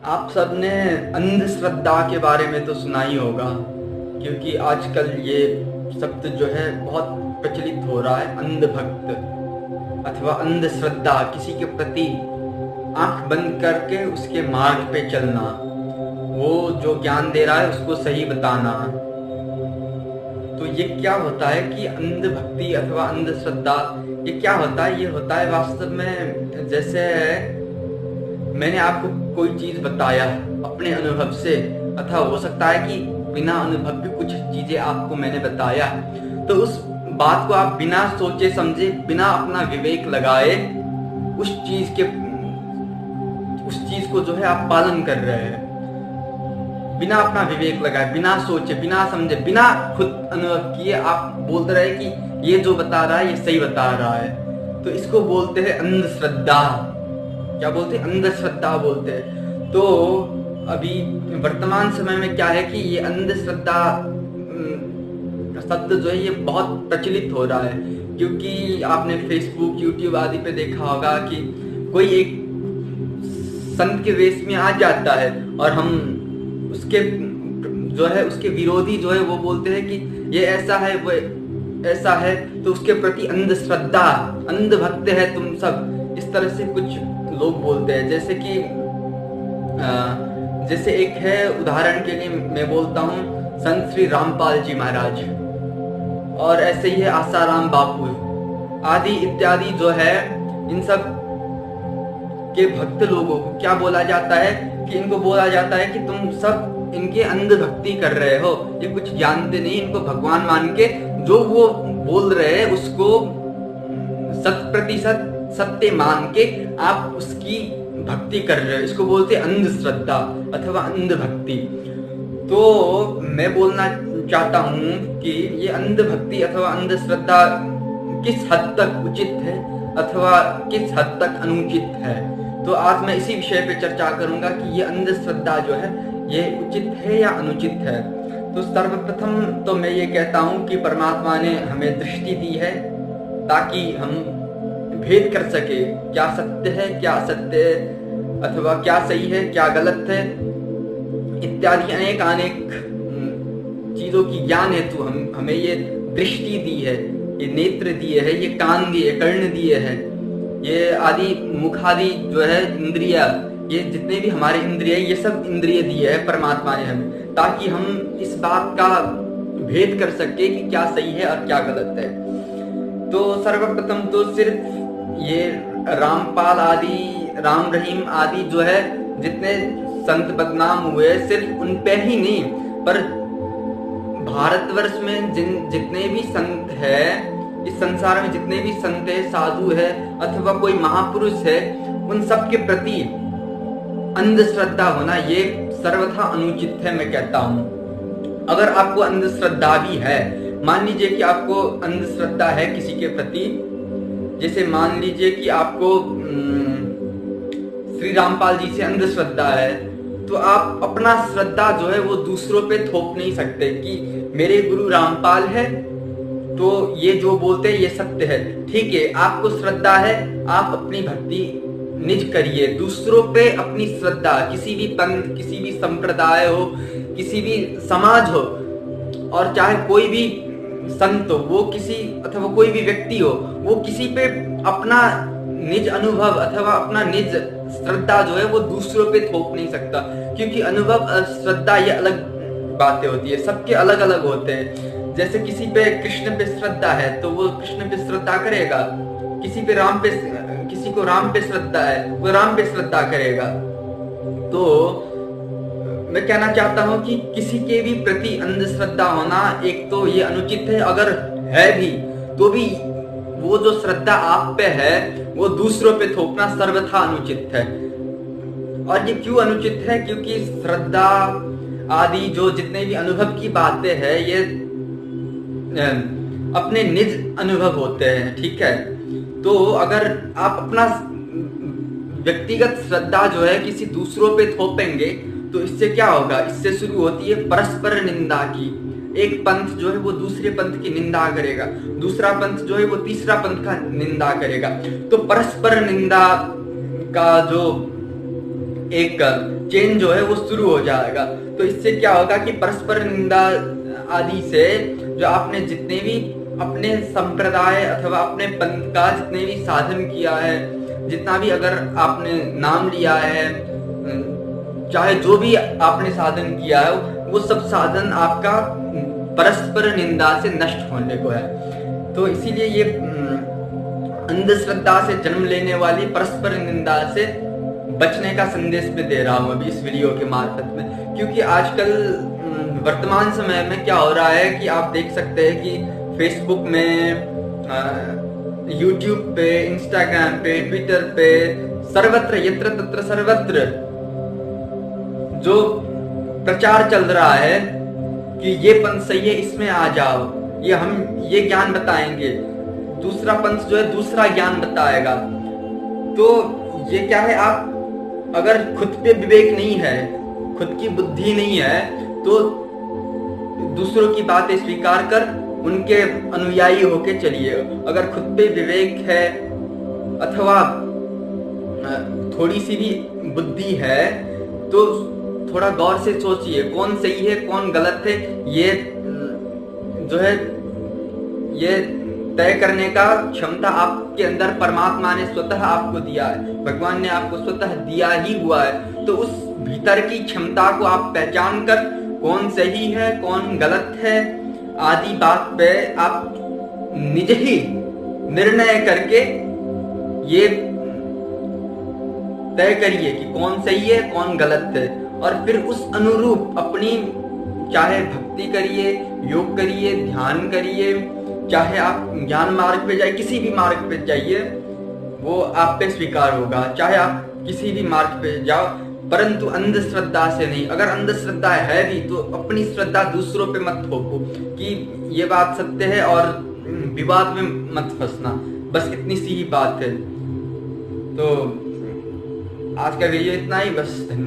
आप सबने अंधश्रद्धा के बारे में तो सुना ही होगा, क्योंकि आजकल ये शब्द जो है बहुत प्रचलित हो रहा है। अंधभक्त अथवा अंधश्रद्धा, किसी के प्रति आंख बंद करके उसके मार्ग पे चलना, वो जो ज्ञान दे रहा है उसको सही बताना। तो ये क्या होता है कि अंधभक्ति अथवा अंधश्रद्धा, ये क्या होता है? ये होता है वास्तव में, जैसे मैंने आपको कोई चीज बताया अपने अनुभव से, अथवा हो सकता है कि बिना अनुभव भी कुछ चीजें आपको मैंने बताया, तो उस बात को आप बिना सोचे समझे, बिना अपना विवेक लगाए उस चीज को जो है आप पालन कर रहे हैं, बिना अपना विवेक लगाए, बिना सोचे, बिना समझे, बिना खुद अनुभव किए आप बोलते रहे कि ये जो बता रहा है ये सही बता रहा है। तो इसको बोलते हैं अंधश्रद्धा। क्या बोलते हैं? अंधश्रद्धा बोलते हैं। तो अभी वर्तमान समय में क्या है कि ये अंधश्रद्धा शब्द जो है ये बहुत प्रचलित हो रहा है, क्योंकि आपने फेसबुक, यूट्यूब आदि पे देखा होगा कि कोई एक संत के वेश में आ जाता है और हम उसके जो है उसके विरोधी जो है वो बोलते हैं कि ये ऐसा है, वो ऐसा है, तो उसके प्रति अंधश्रद्धा, अंधभक्त है तुम सब, इस तरह से कुछ लोग बोलते हैं। जैसे एक है, उदाहरण के लिए मैं बोलता हूँ संत श्री रामपाल जी महाराज, और ऐसे ही है आसाराम बापू आदि इत्यादि जो है, इन सब के भक्त लोगों को क्या बोला जाता है कि इनको बोला जाता है कि तुम सब इनके अंधभक्ति कर रहे हो, ये कुछ जानते नहीं, इनको भगवान मान के जो वो बोल रहे हैं उसको 100% सत्य मान के आप उसकी भक्ति कर रहे हो, इसको बोलते हैं अंधश्रद्धा अथवा अंधभक्ति। तो मैं बोलना चाहता हूँ कि ये अंधभक्ति अथवा अंधश्रद्धा किस हद तक उचित है अथवा किस हद तक अनुचित है। तो आज मैं इसी विषय पे चर्चा करूंगा कि ये अंधश्रद्धा जो है ये उचित है या अनुचित है। तो सर्वप्रथम तो मैं ये कहता हूँ कि परमात्मा ने हमें दृष्टि दी है ताकि हम भेद कर सके, क्या सत्य है, क्या असत्य है, अथवा क्या सही है, क्या गलत है, इत्यादि अनेक चीजों की ज्ञान हेतु हमें ये दृष्टि दी है, ये नेत्र दिए है, ये कान दिए, कर्ण दिए है, ये आदि मुख आदि जो है इंद्रिया, ये जितने भी हमारे इंद्रिय, ये सब इंद्रिय दिए है परमात्मा ने हमें, ताकि हम इस बात का भेद कर सके कि क्या सही है और क्या गलत है। तो सर्वप्रथम तो सिर्फ ये रामपाल आदि, राम रहीम आदि जो है जितने संत बदनाम हुए, सिर्फ उन पे ही नहीं, पर भारतवर्ष में जितने भी संत है, इस संसार में जितने भी संत है, साधु है अथवा कोई महापुरुष है, उन सब के प्रति अंधश्रद्धा होना ये सर्वथा अनुचित है, मैं कहता हूँ। अगर आपको अंधश्रद्धा भी है, मान लीजिए कि आपको अंधश्रद्धा है किसी के प्रति, जैसे मान लीजिए कि आपको श्री रामपाल जी से अंधश्रद्धा है, तो आप अपना श्रद्धा जो है वो दूसरों पे थोप नहीं सकते कि मेरे गुरु रामपाल है तो ये जो बोलते हैं ये सत्य है। ठीक है, आपको श्रद्धा है, आप अपनी भक्ति निज करिए, दूसरों पे अपनी श्रद्धा, किसी भी पंथ, किसी भी संप्रदाय हो, किसी भी समाज हो, और चाहे कोई भी संत हो, वो किसी अथवा कोई भी व्यक्ति हो, वो किसी पे अपना निज अनुभव अथवा अपना निज श्रद्धा जो है वो दूसरों पे थोप नहीं सकता, क्योंकि अनुभव और श्रद्धा ये अलग बातें होती है, सबके अलग अलग होते हैं। जैसे किसी पे कृष्ण पे श्रद्धा है तो वो कृष्ण पे श्रद्धा करेगा, किसी को राम पे श्रद्धा है वो राम पे श्रद्धा करेगा। तो मैं कहना चाहता हूँ कि किसी के भी प्रति अंधश्रद्धा होना एक तो ये अनुचित है, अगर है भी तो भी वो जो श्रद्धा आप पे है वो दूसरों पे थोपना सर्वथा अनुचित है। और ये क्यों अनुचित है? क्योंकि श्रद्धा आदि जो जितने भी अनुभव की बातें हैं ये अपने निज अनुभव होते हैं, ठीक है। तो अगर आप अपना व्यक्तिगत श्रद्धा जो है किसी दूसरों पे थोपेंगे तो इससे क्या होगा? इससे शुरू होती है परस्पर निंदा की। एक पंथ जो है वो दूसरे पंथ की निंदा करेगा, दूसरा पंथ जो है वो तीसरा पंथ का निंदा करेगा। तो परस्पर निंदा का जो एक चेन जो है वो शुरू हो जाएगा। तो इससे क्या होगा कि परस्पर निंदा आदि से जो आपने जितने भी अपने संप्रदाय अथवा अपने पंथ का जितने भी साधन किया है, जितना भी अगर आपने नाम लिया है, चाहे जो भी आपने साधन किया है, वो सब साधन आपका परस्पर निंदा से नष्ट होने को है। तो इसीलिए ये अंधश्रद्धा से जन्म लेने वाली परस्पर निंदा से बचने का संदेश मैं दे रहा हूं अभी इस वीडियो के मार्फत में। क्योंकि आजकल वर्तमान समय में क्या हो रहा है कि आप देख सकते हैं कि फेसबुक में, यूट्यूब पे, इंस्टाग्राम पे, ट्विटर पे, सर्वत्र यत्र तत्र सर्वत्र जो प्रचार चल रहा है कि ये पंथ सही है, इसमें आ जाओ, ये हम ये ज्ञान बताएंगे, दूसरा पंथ जो है दूसरा ज्ञान बताएगा। तो ये क्या है, आप अगर खुद पे विवेक नहीं है, खुद की बुद्धि नहीं है, तो दूसरों की बातें स्वीकार कर उनके अनुयायी होके चलिए। अगर खुद पे विवेक है अथवा थोड़ी सी भी बुद्धि है तो थोड़ा गौर से सोचिए कौन सही है कौन गलत है। ये जो है ये तय करने का क्षमता आपके अंदर परमात्मा ने स्वतः आपको दिया है, भगवान ने आपको स्वतः दिया ही हुआ है। तो उस भीतर की क्षमता को आप पहचान कर कौन सही है कौन गलत है आदि बात पे आप निज ही निर्णय करके ये तय करिए कि कौन सही है कौन गलत है, और फिर उस अनुरूप अपनी चाहे भक्ति करिए, योग करिए, ध्यान करिए, चाहे आप ज्ञान मार्ग पे जाइए, किसी भी मार्ग पे जाइए, वो आप पे स्वीकार होगा। चाहे आप किसी भी मार्ग पे जाओ, परंतु अंधश्रद्धा से नहीं। अगर अंधश्रद्धा है भी तो अपनी श्रद्धा दूसरों पे मत थोपो कि ये बात सत्य है और विवाद में मत फंसना। बस इतनी सी ही बात है। तो आज का वीडियो इतना ही, बस धन्यवाद।